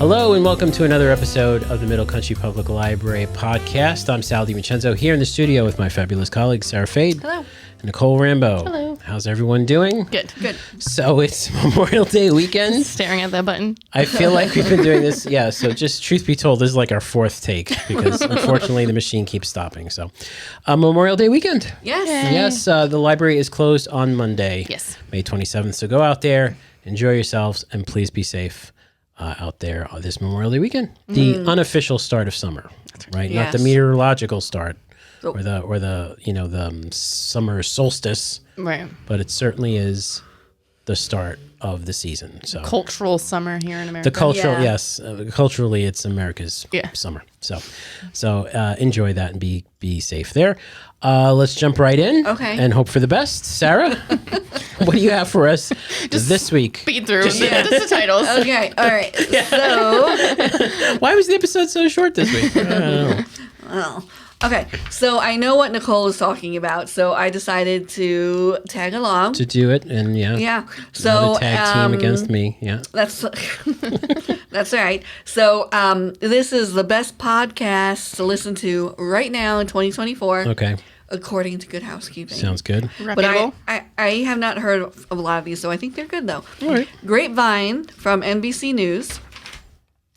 Hello and welcome to another episode of the Middle Country Public Library podcast. I'm Sal DiVincenzo here in the studio with my fabulous colleagues, Sarah Fade. Hello. And Nicole Rambo. Hello. How's everyone doing? Good. So it's Memorial Day weekend. Staring at that button. I feel like we've been doing this. Yeah, so just truth be told, this is like our fourth take because unfortunately the machine keeps stopping. So Memorial Day weekend. Yes. Yay. Yes, the library is closed on Monday, Yes. May 27th. So go out there, enjoy yourselves, and please be safe out there this Memorial Day weekend. The unofficial start of summer, right? Yes. Not the meteorological start or the summer solstice, Right. but it certainly is the start of the season. So Cultural summer here in America. the cultural, Yeah. yes, culturally, it's America's summer. So enjoy that and be safe there. Let's jump right in. Okay. And hope for the best. Sarah, what do you have for us this week? Speed through just the titles. Okay, all right. So, Why was the episode so short this week? I don't know. well, okay. So I know what Nicole is talking about, so I decided to tag along. To do it, and Yeah. So another tag team against me. Yeah. That's that's all right. So this is the best podcast to listen to right now in 2024, Okay. according to Good Housekeeping. Sounds good. But Reputable. I have not heard of a lot of these, so I think they're good though. All right. Grapevine from NBC News.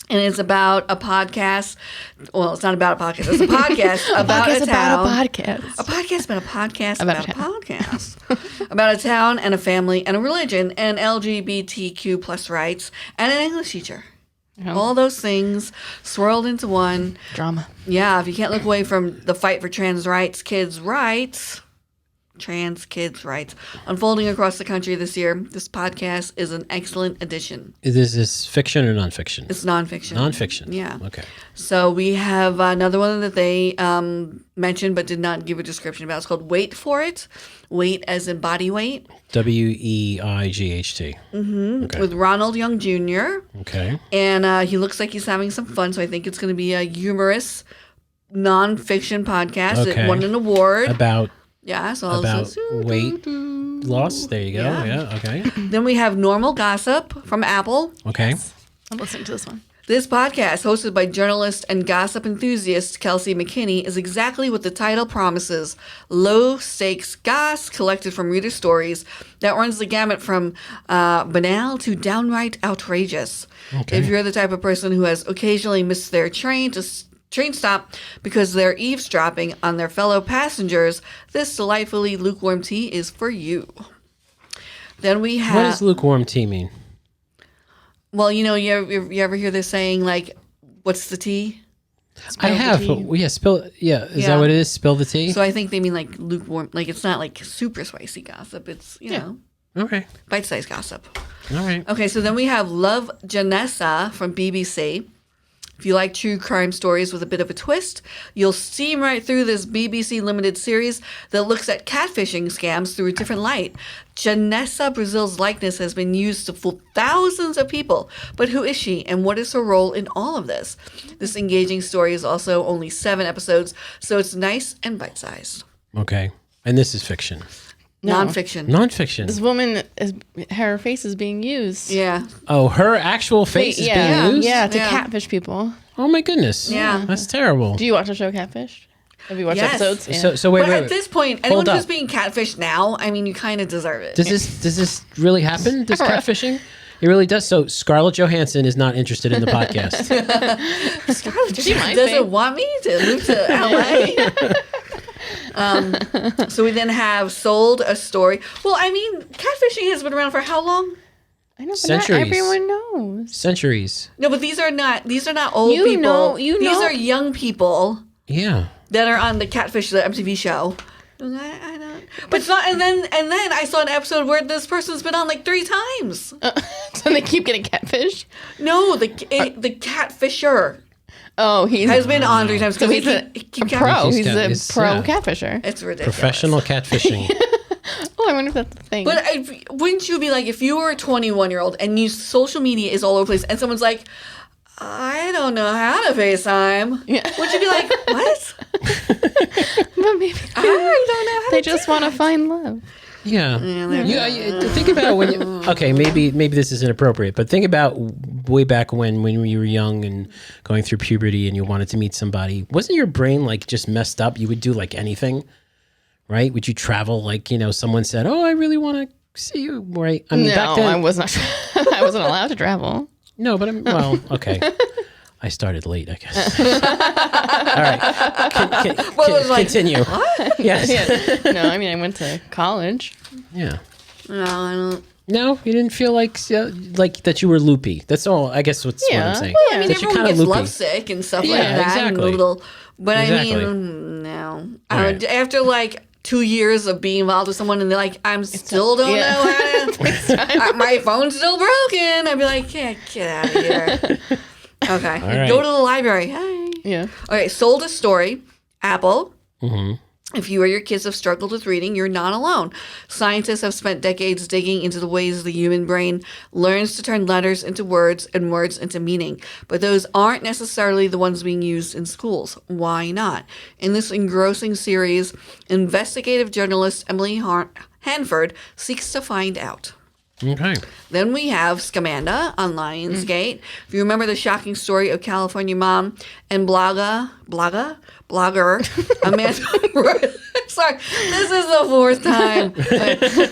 And it's about a podcast. Well, it's not about a podcast. It's a podcast about a town. about a podcast. A podcast about a podcast About about, a a podcast. About a town and a family and a religion and LGBTQ plus rights and an English teacher. All those things swirled into one. Drama. Yeah, if you can't look away from the fight for trans kids' rights, unfolding across the country this year, this podcast is an excellent addition. Is this fiction or nonfiction? It's nonfiction. Nonfiction. Yeah. Okay. So we have another one that they mentioned but did not give a description about. It's called Wait for It. Wait as in body weight. WEIGHT. Okay. With Ronald Young Jr. Okay. And he looks like he's having some fun, so I think it's going to be a humorous nonfiction podcast. Okay. It won an award. About So weight loss. There you go. Yeah. Okay. Then we have Normal Gossip from Apple. Okay. I'm listening to this one. This podcast, hosted by journalist and gossip enthusiast Kelsey McKinney, is exactly what the title promises. Low-stakes goss collected from reader stories that runs the gamut from banal to downright outrageous. Okay. If you're the type of person who has occasionally missed their train stop because they're eavesdropping on their fellow passengers, this delightfully lukewarm tea is for you. Then we have... What does lukewarm tea mean? Well, you ever hear this saying, like, what's the tea? I have. tea. Is Yeah. that what it is? Spill the tea? So I think they mean, like, lukewarm. Like, it's not, like, super spicy gossip. It's, you know, Okay. bite-sized gossip. All right. Okay, so then we have Love Janessa from BBC. If you like true crime stories with a bit of a twist, you'll steam right through this BBC limited series that looks at catfishing scams through a different light. Janessa Brazil's likeness has been used to fool thousands of people, but who is she and what is her role in all of this? This engaging story is also only 7 episodes, so it's nice and bite-sized. Okay. And this is fiction. No. Nonfiction. Nonfiction. This woman her face is being used. Yeah. Oh, her actual face is being used? Yeah, to Yeah. catfish people. Oh, my goodness. Yeah. That's terrible. Do you watch the show Catfish? Have you watched Yes. episodes? Yeah. So wait, But wait. at this point, anyone Hold who's up. being catfished now, I mean, you kind of deserve it. Does this really happen? Does catfishing? It really does. So Scarlett Johansson is not interested in the podcast. Scarlett She might doesn't be. want me to move to LA. So we then have Sold a Story. Well, I mean, catfishing has been around for how long? I know, but Centuries. not everyone knows. Centuries. No, but these are not old You people. know- These are young people Yeah. that are on the Catfish, the MTV show. I don't. But it's not. And then I saw an episode where this person's been on like 3 times. So they keep getting catfish? No, the catfisher Oh, he's has been on 3 times. so he's a pro. He's He's cat- a he's- pro yeah. catfisher. It's ridiculous. Professional catfishing. Oh, I wonder if that's the thing. But wouldn't you be like, if you were a 21-year-old and social media is all over the place and someone's like, I don't know how to FaceTime. Yeah. Would you be like, what? But maybe I don't know how they to just do want to that. find love. Yeah. Think about when you, okay, maybe this is inappropriate, but think about way back when you were young and going through puberty and you wanted to meet somebody. Wasn't your brain like just messed up? You would do like anything, right? Would you travel like, someone said, "Oh, I really want to see you," right? I mean, back then I was not. I wasn't allowed to travel. No, but okay. I started late, I guess. All right. Continue. What? Yes. Yeah. No, I mean, I went to college. Yeah. No, I don't. No, you didn't feel like that you were loopy. That's all. I guess what's what I'm saying. Well, I mean, that you're everyone kind of gets loopy. lovesick and stuff Yeah, like that. exactly. And a little, but Exactly. I mean, no. Right. After like 2 years of being involved with someone and they're like, I'm still don't know how to. My phone's still broken. I'd be like, yeah, get out of here. Okay. right. Go to the library. Hi. Yeah. Okay. Sold a story. Apple. Mm-hmm. If you or your kids have struggled with reading, you're not alone. Scientists have spent decades digging into the ways the human brain learns to turn letters into words and words into meaning. But those aren't necessarily the ones being used in schools. Why not? In this engrossing series, investigative journalist Emily Hanford seeks to find out. Okay. Then we have Scamanda on Lionsgate. If you remember the shocking story of California mom and blogger Amanda. Sorry, this is the fourth time.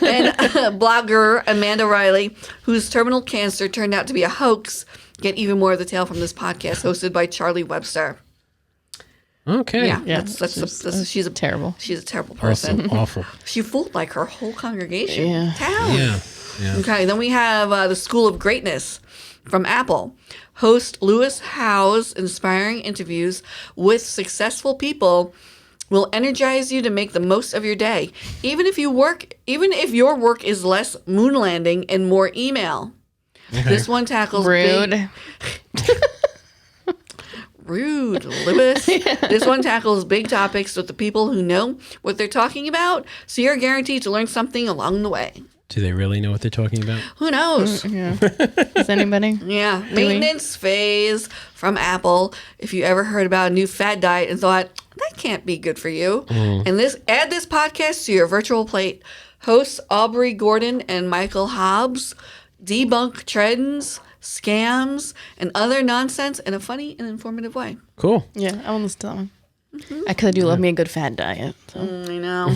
And blogger Amanda Riley, whose terminal cancer turned out to be a hoax. Get even more of the tale from this podcast hosted by Charlie Webster. Okay. Yeah, she's a terrible. She's a terrible person. Awful. She fooled like her whole congregation. Yeah. Town. Yeah. Yeah. Okay, then we have the School of Greatness from Apple. Host Lewis Howe's inspiring interviews with successful people will energize you to make the most of your day, even if your work is less moon landing and more email. Okay. This one tackles rude. Rude, Lewis. This one tackles big topics with the people who know what they're talking about, so you're guaranteed to learn something along the way. Do they really know what they're talking about? Who knows? Yeah. Does anybody? Yeah. Maintenance phase from Apple. If you ever heard about a new fad diet and thought, that can't be good for you. And add this podcast to your virtual plate. Hosts Aubrey Gordon and Michael Hobbs debunk trends, scams, and other nonsense in a funny and informative way. Cool. Yeah, I want to listen to that one. I do love me a good fad diet. So. I know.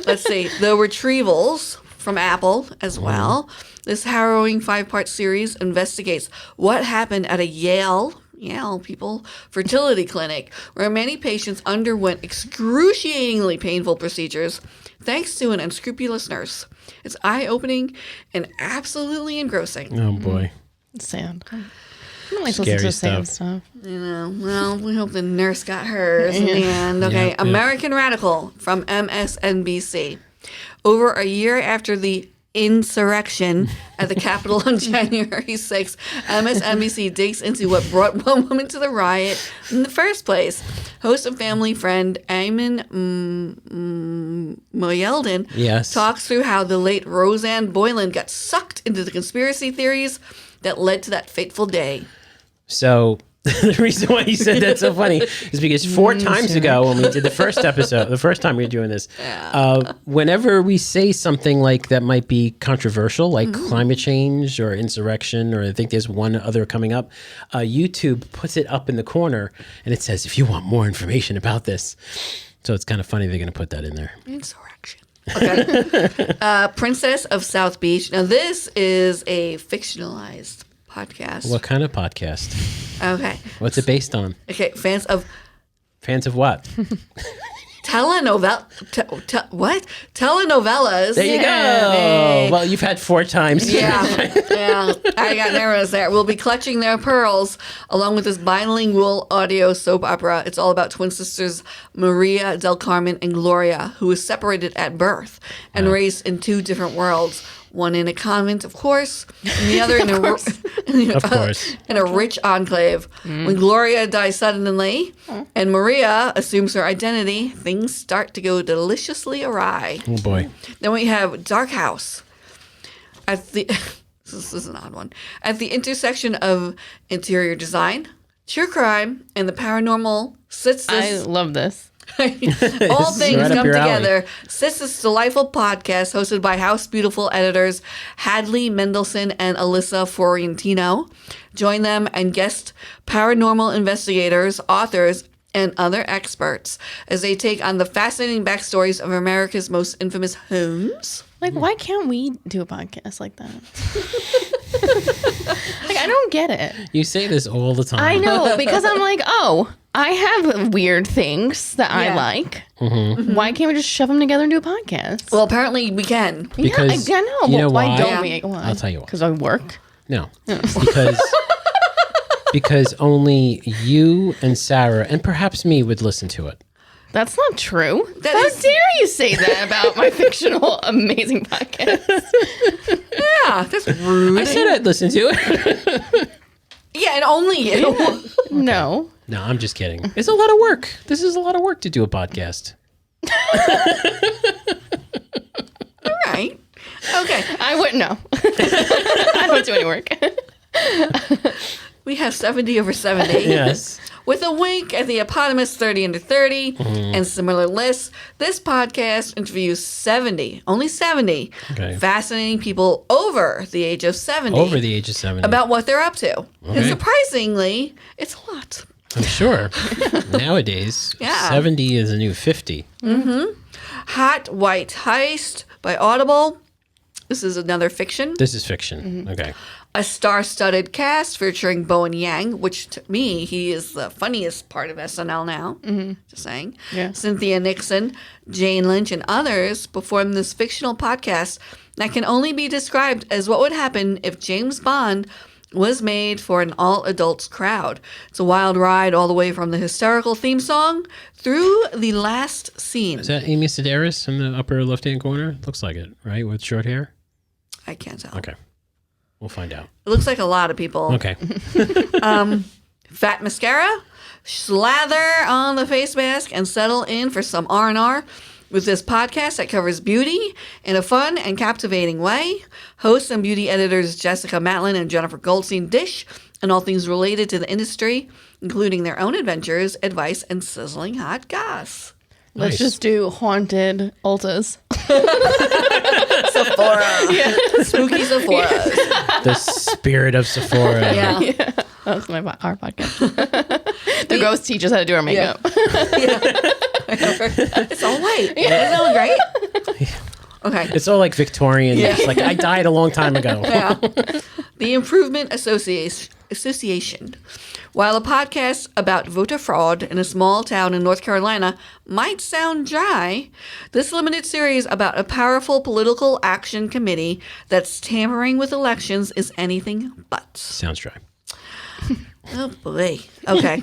Let's see. The Retrievals from Apple as well. This harrowing 5-part series investigates what happened at a Yale people fertility clinic where many patients underwent excruciatingly painful procedures thanks to an unscrupulous nurse. It's eye-opening and absolutely engrossing. Oh boy. It's sad. I don't like Scary listening to sad stuff. You know, well, we hope the nurse got hers in the end. Okay, American Radical from MSNBC. Over a year after the insurrection at the Capitol on January 6th, MSNBC digs into what brought one woman to the riot in the first place. Host and family friend Eamon Moyeldin talks through how the late Roseanne Boylan got sucked into the conspiracy theories that led to that fateful day. So the reason why he said that's so funny is because 4 times ago when we did the first episode, the first time we were doing this, whenever we say something like that might be controversial, like climate change or insurrection, or I think there's one other coming up, YouTube puts it up in the corner and it says, if you want more information about this. So it's kind of funny they're going to put that in there. Insurrection. Okay. Princess of South Beach. Now, this is a fictionalized podcast. What kind of podcast? Okay. What's it based on? Okay. Fans of what? Telenovelas. There you go. Hey. Well, you've had 4 times. Yeah. I got nervous there. We'll be clutching their pearls along with this bilingual audio soap opera. It's all about twin sisters Maria del Carmen and Gloria, who was separated at birth and raised in 2 different worlds. One in a convent, of course, and the other in a rich enclave. When Gloria dies suddenly and Maria assumes her identity, things start to go deliciously awry. Oh, boy. Then we have Dark House. This is an odd one. At the intersection of interior design, true crime, and the paranormal sits this... I love this. All things right up come your alley. together. This delightful podcast hosted by House Beautiful editors Hadley Mendelson and Alyssa Fiorentino. Join them and guest paranormal investigators, authors, and other experts as they take on the fascinating backstories of America's most infamous homes. Like, why can't we do a podcast like that? Like, I don't get it. You say this all the time. I know, because I'm like, oh, I have weird things that I Yeah. like. Why can't we just shove them together and do a podcast? Well, apparently we can. Because yeah, I know. you know why why? don't we? Why? I'll tell you why. Because I work. No. Because only you and Sarah and perhaps me would listen to it. That's not true. That How is- dare you say that about my fictional, amazing podcast? Yeah, that's rude. I said I'd listen to it. Yeah, and only you. No. No, I'm just kidding. It's a lot of work. This is a lot of work to do a podcast. All right. Okay. I wouldn't know. I don't do any work. We have 70 over 70. Yes. With a wink at the eponymous 30 under 30 Mm-hmm. and similar lists, this podcast interviews 70, only 70, Okay. fascinating people over the age of 70 Over the age of 70. about what they're up to. And Okay. surprisingly, it's a lot. I'm sure. Nowadays, Yeah. 70 is a new 50. Hot White Heist by Audible. This is another fiction. This is fiction. Okay. A star-studded cast featuring Bowen Yang, which to me, he is the funniest part of SNL now. Just saying. Yeah. Cynthia Nixon, Jane Lynch, and others perform this fictional podcast that can only be described as what would happen if James Bond was made for an all-adults crowd. It's a wild ride all the way from the hysterical theme song through the last scene. Is that Amy Sedaris in the upper left-hand corner? Looks like it, right? With short hair? I can't tell. Okay. We'll find out. It looks like a lot of people. Okay. Fat mascara, slather on the face mask, and settle in for some R&R with this podcast that covers beauty in a fun and captivating way. Hosts and beauty editors Jessica Matlin and Jennifer Goldstein dish and all things related to the industry, including their own adventures, advice, and sizzling hot goss. Let's Nice. just do haunted Ultas. Sephora. Spooky Sephora's. The spirit of Sephora. Yeah. That's our podcast. The ghost teaches how to do our makeup. It's all white. Doesn't that look great? Okay. It's all like Victorian. It's like, I died a long time ago. Yeah. The Improvement Association. While a podcast about voter fraud in a small town in North Carolina might sound dry, this limited series about a powerful political action committee that's tampering with elections is anything but. Sounds dry. Oh, boy. Okay.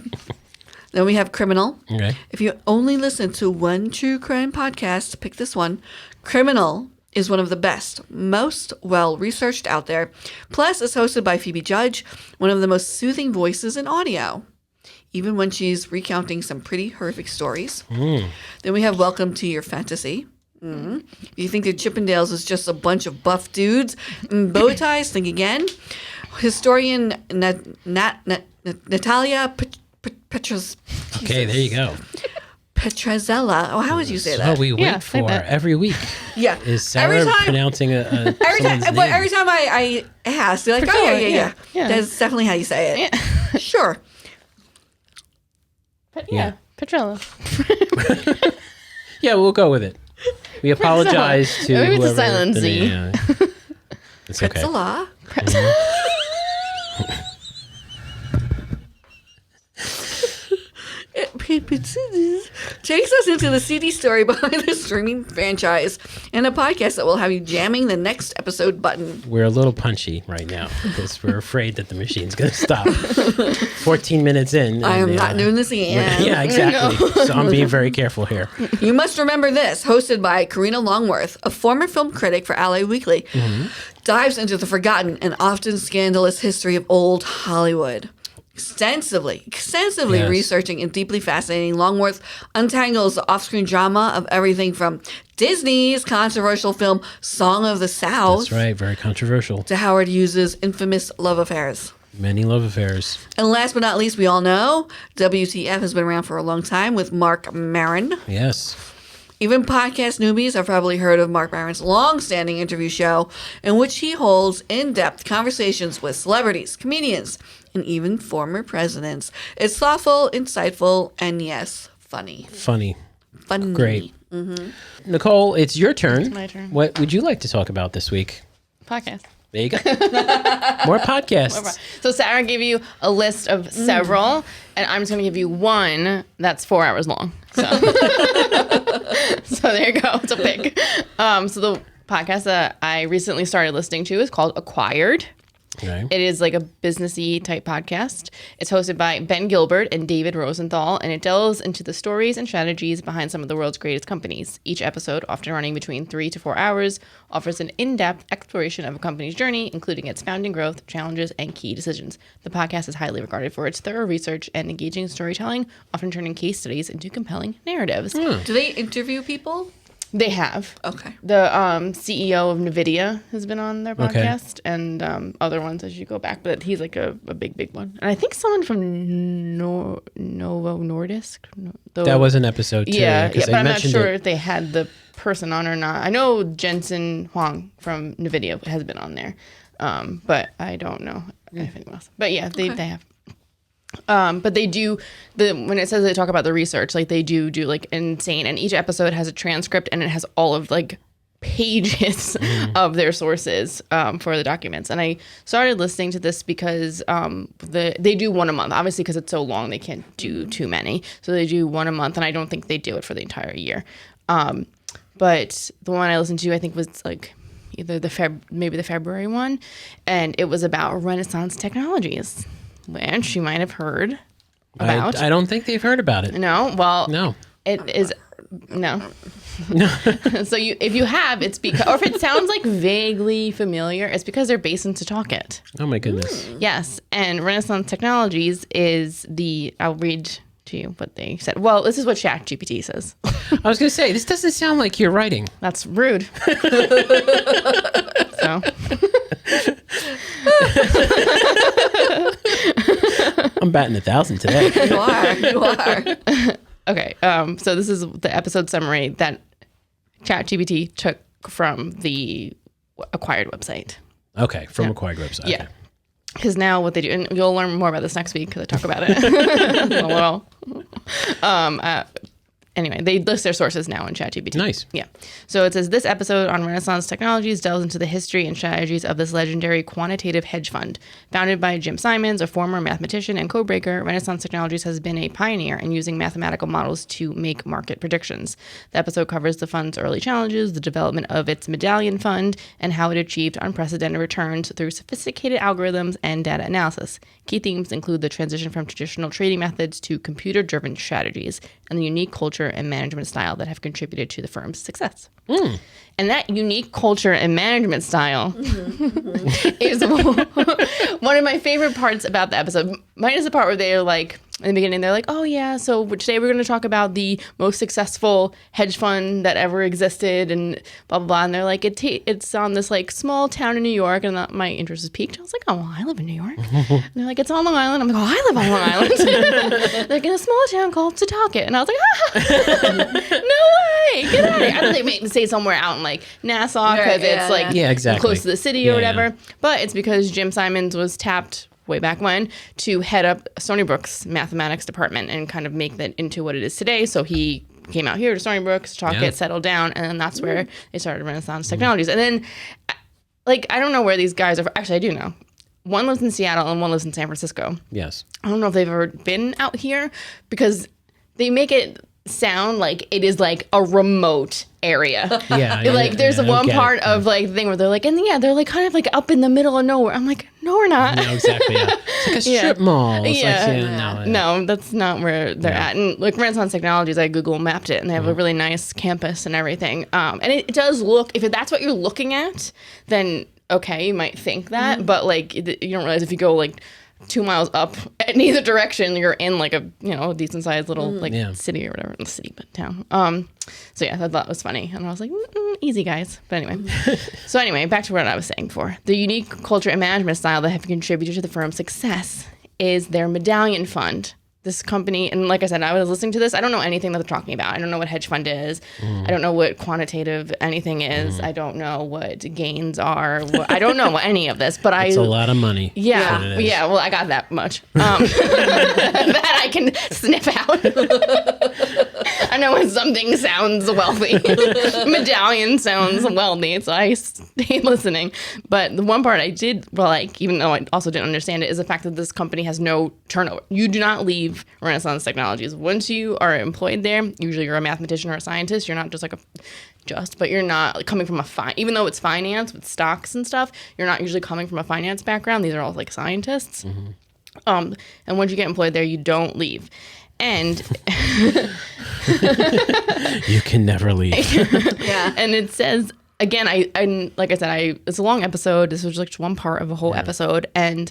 Then we have Criminal. Okay. If you only listen to one true crime podcast, pick this one. Criminal is one of the best, most well-researched out there. Plus, it's hosted by Phoebe Judge, one of the most soothing voices in audio, even when she's recounting some pretty horrific stories. Then we have Welcome to Your Fantasy. If you think the Chippendales is just a bunch of buff dudes in bow ties, think again. Historian Natalia Petras. Okay, there you go. Petrazzella. Oh, how would you say that? What we wait Yeah, say for that. every week Yeah. is Sarah pronouncing every someone's time, name. every time I ask, they're like, oh, Priscilla, yeah. yeah. That's definitely how you say it. Sure. But yeah, Petrella. Yeah, we'll go with it. We apologize to Maybe it's a whoever. silent the Z. name- It's okay. Pretzela. Takes us into the CD story behind the streaming franchise and a podcast that will have you jamming the next episode button. We're a little punchy right now because we're afraid that the machine's going to stop. 14 minutes in. I am and, not doing this again. Yeah, exactly. So I'm being very careful here. You must remember this, hosted by Karina Longworth, a former film critic for LA Weekly, dives into the forgotten and often scandalous history of old Hollywood. Extensively Yes. researching and deeply fascinating, Longworth untangles the off-screen drama of everything from Disney's controversial film Song of the South That's right. Very controversial. to Howard Hughes' infamous love affairs. Many love affairs. And last but not least, we all know WTF has been around for a long time with Mark Maron. Yes. Even podcast newbies have probably heard of Mark Maron's long-standing interview show in which he holds in-depth conversations with celebrities, comedians, and even former presidents. It's thoughtful, insightful, and yes, funny. Funny. Great. Nicole, it's your turn. It's my turn. What would you like to talk about this week? Podcast. There you go. More podcasts. So Sarah gave you a list of several, and I'm just going to give you one that's 4 hours long. So, so there you go. It's a pick. So the podcast that I recently started listening to is called Acquired. Okay. It is like a businessy type podcast. It's hosted by Ben Gilbert and David Rosenthal, and it delves into the stories and strategies behind some of the world's greatest companies. Each episode, often running between 3 to 4 hours, offers an in-depth exploration of a company's journey, including its founding growth, challenges, and key decisions. The podcast is highly regarded for its thorough research and engaging storytelling, often turning case studies into compelling narratives. Do they interview people? They have. Okay. The CEO of NVIDIA has been on their podcast, and other ones as you go back. But he's like a big one. And I think someone from Novo Nordisk. That was an episode too. Yeah, Because but I'm not sure if they had the person on or not. I know Jensen Huang from NVIDIA has been on there, but I don't know anything else. But yeah, they have. But they do when it says they talk about the research, like they do like insane, and each episode has a transcript and it has all of like pages of their sources for the documents. And I started listening to this because they do one a month, obviously because it's so long they can't do too many, so they do one a month, and I don't think they do it for the entire year. But the one I listened to, I think, was like either maybe the February one, and it was about Renaissance technologies. Which you might have heard about. I don't think they've heard about it. No? Well, No. It is... No. So if you have, it's because... Or if it sounds like vaguely familiar, it's because they're based in Setauket. Oh, my goodness. Yes. And Renaissance Technologies is the... I'll read to you what they said. Well, this is what ChatGPT says. I was going to say, this doesn't sound like you're writing. That's rude. So... I'm batting 1,000 today. You are. Okay, so this is the episode summary that ChatGPT took from the Acquired website. Okay, from Acquired website. Yeah. Because now what they do, and you'll learn more about this next week because I talk about it. Anyway, they list their sources now in ChatGPT. Nice. Yeah. So it says, this episode on Renaissance Technologies delves into the history and strategies of this legendary quantitative hedge fund. Founded by Jim Simons, a former mathematician and codebreaker, Renaissance Technologies has been a pioneer in using mathematical models to make market predictions. The episode covers the fund's early challenges, the development of its medallion fund, and how it achieved unprecedented returns through sophisticated algorithms and data analysis. Key themes include the transition from traditional trading methods to computer-driven strategies and the unique culture and management style that have contributed to the firm's success. And that unique culture and management style is one of my favorite parts about the episode. Mine is the part where they're like, in the beginning, they're like, oh yeah, so today we're going to talk about the most successful hedge fund that ever existed and blah, blah, blah. And they're like, it's on this like small town in New York. And my interest was piqued. I was like, oh, well, I live in New York. And they're like, it's on Long Island. I'm like, oh, I live on Long Island. They're like, in a small town called Setauket. And I was like, no way, get out of here. I thought they made say somewhere out in like Nassau because it's like exactly. close to the city or whatever. But it's because Jim Simons was tapped way back when to head up Stony Brook's mathematics department and kind of make that into what it is today. So he came out here to Stony Brook, Setauket, settled down, and then that's where they started Renaissance Technologies. And then, like, I don't know where these guys are. Actually, I do know. One lives in Seattle and one lives in San Francisco. Yes. I don't know if they've ever been out here because they make it sound like it is like a remote area. Like there's one part of like the thing where they're like, and they're like kind of like up in the middle of nowhere. I'm like, no, we're not. No, exactly. Yeah. It's like a strip mall. It's no, that's not where they're at. And like Renaissance Technologies, I Google mapped it, and they have a really nice campus and everything. And it does look, if that's what you're looking at, then okay, you might think that, but like you don't realize if you go like 2 miles up in either direction. You're in like a decent sized little city or whatever, not city but town. So yeah, I thought that was funny, and I was like, easy guys. But anyway, so anyway, back to what I was saying before. The unique culture and management style that have contributed to the firm's success is their medallion fund. This company, and like I said, I was listening to this. I don't know anything that they're talking about. I don't know what hedge fund is. I don't know what quantitative anything is. I don't know what gains are. I don't know any of this. But it's a lot of money. Yeah, yeah. Well, I got that much. That I can sniff out. I know when something sounds wealthy. Medallion sounds wealthy, so I stayed listening. But the one part I did like, even though I also didn't understand it, is the fact that this company has no turnover. You do not leave Renaissance Technologies. Once you are employed there, usually you're a mathematician or a scientist. You're not just like but you're not coming from even though it's finance with stocks and stuff, you're not usually coming from a finance background. These are all like scientists. And once you get employed there, you don't leave. And you can never leave. Yeah. And it says, again, I like I said, it's a long episode. This was like one part of a whole episode. And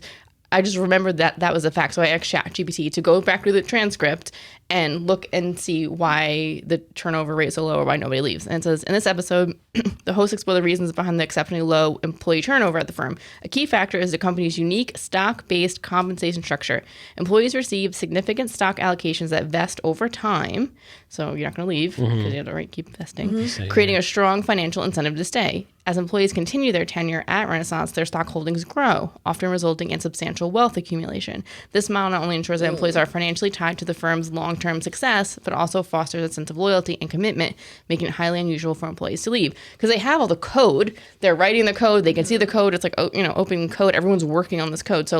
I just remembered that was a fact. So I asked ChatGPT to go back through the transcript and look and see why the turnover rate is so low or why nobody leaves. And it says, in this episode, the host explore the reasons behind the exceptionally low employee turnover at the firm. A key factor is the company's unique stock-based compensation structure. Employees receive significant stock allocations that vest over time. So you're not going to leave because you have to keep vesting, creating a strong financial incentive to stay. As employees continue their tenure at Renaissance, their stock holdings grow, often resulting in substantial wealth accumulation. This model not only ensures that employees are financially tied to the firm's long-term success, but also fosters a sense of loyalty and commitment, making it highly unusual for employees to leave. Because they have all the code, they're writing the code, they can see the code, it's like, open code, everyone's working on this code. So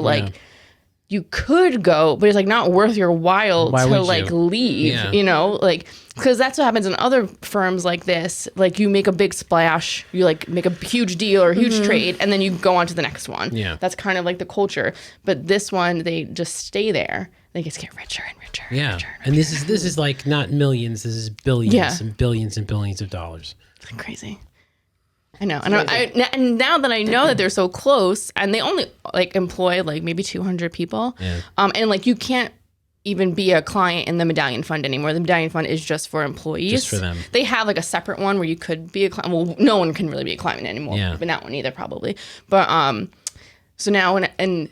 you could go, but it's like not worth your while to like leave, because that's what happens in other firms like this. Like you make a big splash, you like make a huge deal or a huge trade, and then you go on to the next one. Yeah. That's kind of like the culture. But this one, they just stay there. They just get richer and richer. Yeah. And richer and and richer. this is like not millions, this is billions and billions and billions of dollars. It's crazy. I know. And now that I know that they're so close, and they only like employ like maybe 200 people, and like you can't even be a client in the medallion fund anymore. The medallion fund is just for employees. Just for them. They have like a separate one where you could be a client. Well, no one can really be a client anymore, but not one either probably. But so now and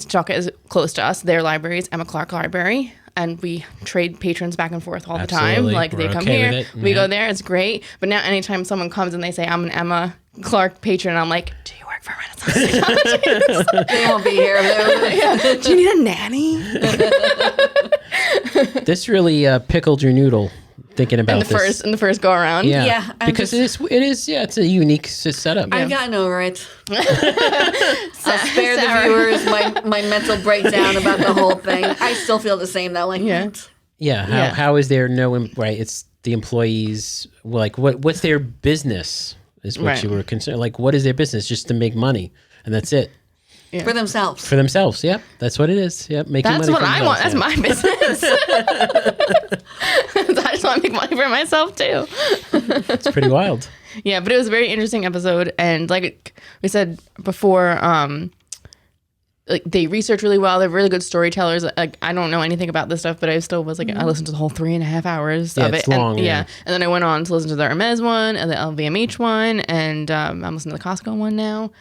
Chaka is close to us. Their library is Emma Clark Library. And we trade patrons back and forth all the time. Like they come here, we go there. It's great. But now anytime someone comes and they say, I'm an Emma Clark patron, I'm like, do you work for Renaissance Technologies? They won't be here. Do you need a nanny? This really pickled your noodle thinking about in the first go around. Yeah, because it's a unique setup. I've gotten over it. I'll spare the viewers my mental breakdown about the whole thing. I still feel the same though. Like how is there no right? It's the employees. Like what's their business? Is what you were concerned. Like what is their business? Just to make money, and that's it. Yeah. For themselves. For themselves, yep. That's what it is. Yep, making money. That's what I want. That's my business. I just want to make money for myself too. It's pretty wild. Yeah, but it was a very interesting episode, and like we said before, like they research really well. They're really good storytellers. Like I don't know anything about this stuff, but I still was like I listened to the whole 3.5 hours of it. It's long, and then I went on to listen to the Hermes one and the LVMH one, and I'm listening to the Costco one now.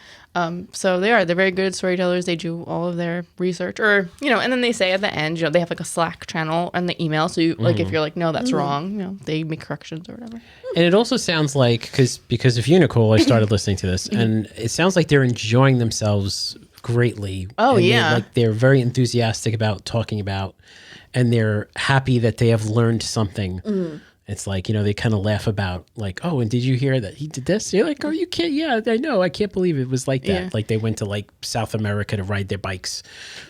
So they're very good storytellers. They do all of their research, or and then they say at the end, they have like a Slack channel and the email. So you like if you're like, no, that's wrong, they make corrections or whatever. And it also sounds like because of you, Nicole, I started listening to this, and it sounds like they're enjoying themselves greatly. Oh, and they're very enthusiastic about talking about, and they're happy that they have learned something. It's like, they kind of laugh about like, oh, and did you hear that he did this? You're like, oh, you can't. Yeah, I know. I can't believe it was like that. Yeah. Like they went to like South America to ride their bikes.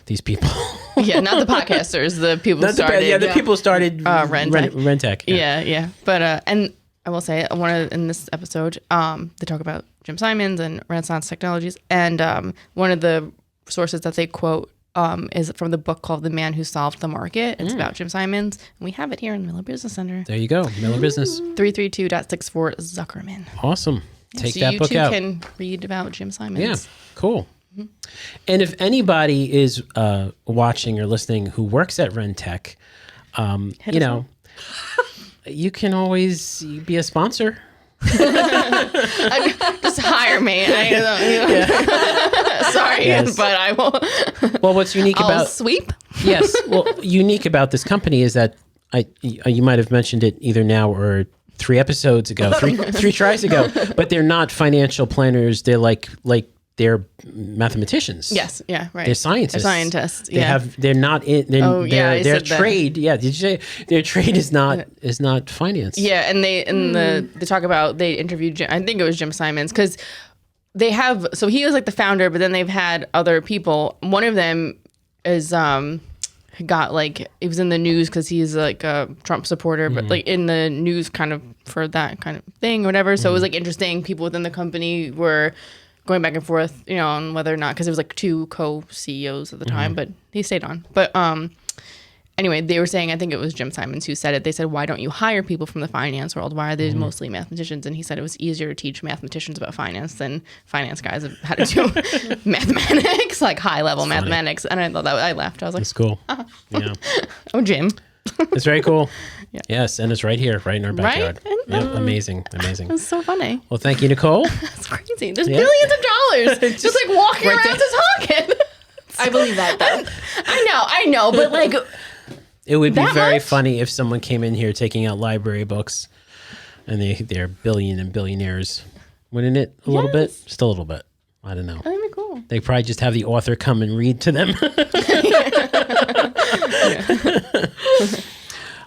These people. Yeah, not the podcasters. The people who started. The people started Rentec. Yeah. But and I will say in this episode, they talk about Jim Simons and Renaissance Technologies, and one of the sources that they quote is from the book called The Man Who Solved the Market. It's about Jim Simons, and we have it here in Miller Business Center. There you go, Miller Business. 332.64 Zuckerman. Awesome. Take that book out. So you too can read about Jim Simons. Yeah, cool. And if anybody is watching or listening who works at Rentec, you know, you can always be a sponsor. Just hire me. Sorry, Yes. but I will. Well, what's unique I'll about sweep. yes, well, unique about this company is that you might have mentioned it either now or 3 episodes ago, three tries ago, but they're not financial planners. They're like they're mathematicians. Yes. Yeah. Right. They're scientists. They're scientists. They Yeah. they're not in. Their said that. trade. Yeah. Did you say their trade is not finance? Yeah, and they talk about they interviewed Jim, I think it was Jim Simons, because they have, so he was like the founder, but then they've had other people. One of them is got like, it was in the news because he's like a Trump supporter, but like in the news kind of for that kind of thing or whatever. So it was like interesting. People within the company were going back and forth, you know, on whether or not, because it was like 2 co-CEOs at the time, but he stayed on. But anyway, they were saying, I think it was Jim Simons who said it. They said, why don't you hire people from the finance world? Why are they mostly mathematicians? And he said it was easier to teach mathematicians about finance than finance guys how to do mathematics, like high-level mathematics. And I thought that, I laughed. I was like, It's cool. Yeah. oh, Jim. It's very cool. Yeah. Yes, and it's right here, right in our backyard. Right? Yeah, amazing. That's so funny. Well, thank you, Nicole. That's crazy. There's billions of dollars just like walking right around to talking. I believe that, though. I know, but like... It would be That very much? funny if someone came in here taking out library books and they're billion and billionaires. Wouldn't it a little bit? Just a little bit. I don't know. That'd be cool. They probably just have the author come and read to them.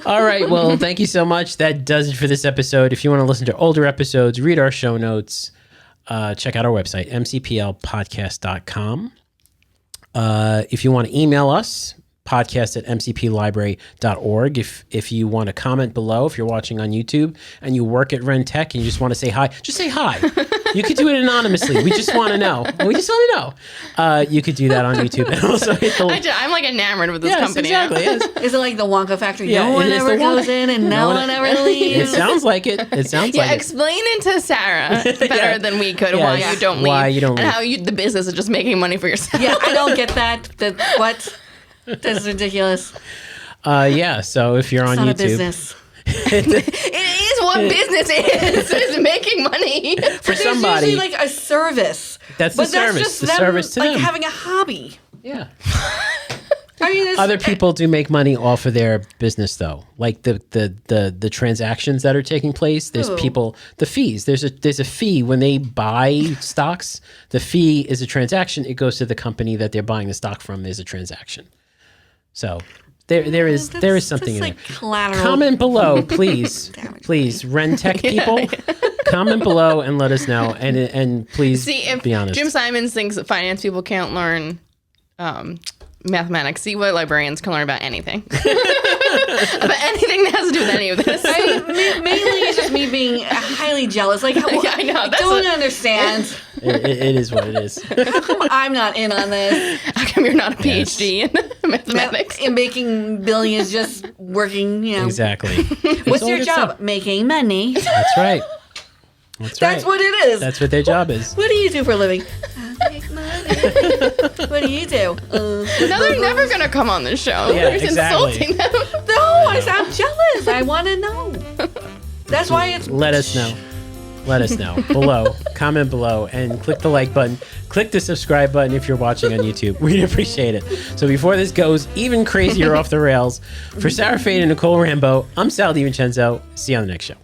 All right. Well, thank you so much. That does it for this episode. If you want to listen to older episodes, read our show notes, check out our website, mcplpodcast.com. If you want to email us, podcast@mcplibrary.org. If you want to comment below, if you're watching on YouTube and you work at Rentec and you just want to say hi, just say hi. You could do it anonymously. We just want to know. You could do that on YouTube and also hit the... I'm like enamored with this Yes, company. exactly. Yes. Is it like the Wonka factory? Yeah, No one it is ever the Wonka- goes in and no one ever leaves. It sounds like it. It sounds Yeah, like it. explain it to Sarah better than we could why Yes. you don't leave. Why you don't and leave. how the business is just making money for yourself. Yeah, I don't get that. What? That's ridiculous. Yeah, so if you're on It's not a YouTube... business. It is what business is. It's making money. For There's somebody... usually like a service. That's the But service. Just The them, service to like them. having a hobby. Yeah. I mean, it's, Other people do make money off of their business, though. Like the transactions that are taking place. There's Ooh. people. The fees. There's a fee when they buy stocks. The fee is a transaction. It goes to the company that they're buying the stock from. There's a transaction. So there is something in like there. collateral. Comment below, please. Damage. Please, Rentec people. Comment below and let us know. And please See, if be honest. Jim Simons thinks that finance people can't learn mathematics, see what librarians can learn about anything. About anything that has to do with any of this. Mainly it's just me being highly jealous. Like, Yeah, I know, I that's don't what- understand. It is what it is. How come I'm not in on this? How come you're not a PhD in mathematics? In making billions, just working, you know. Exactly. What's all your good job? stuff. Making money. That's right. That's right. That's what it is. That's what their job is. What do you do for a living? I make money. What do you do? No, they're never going to come on the show. Yeah, You're exactly. insulting them. No, I'm jealous. I want to know. That's why it's. Let us know. Let us know below. Comment below and click the like button. Click the subscribe button if you're watching on YouTube. We'd appreciate it. So before this goes even crazier off the rails, for Sarah Fade and Nicole Rambo, I'm Sal DiVincenzo. See you on the next show.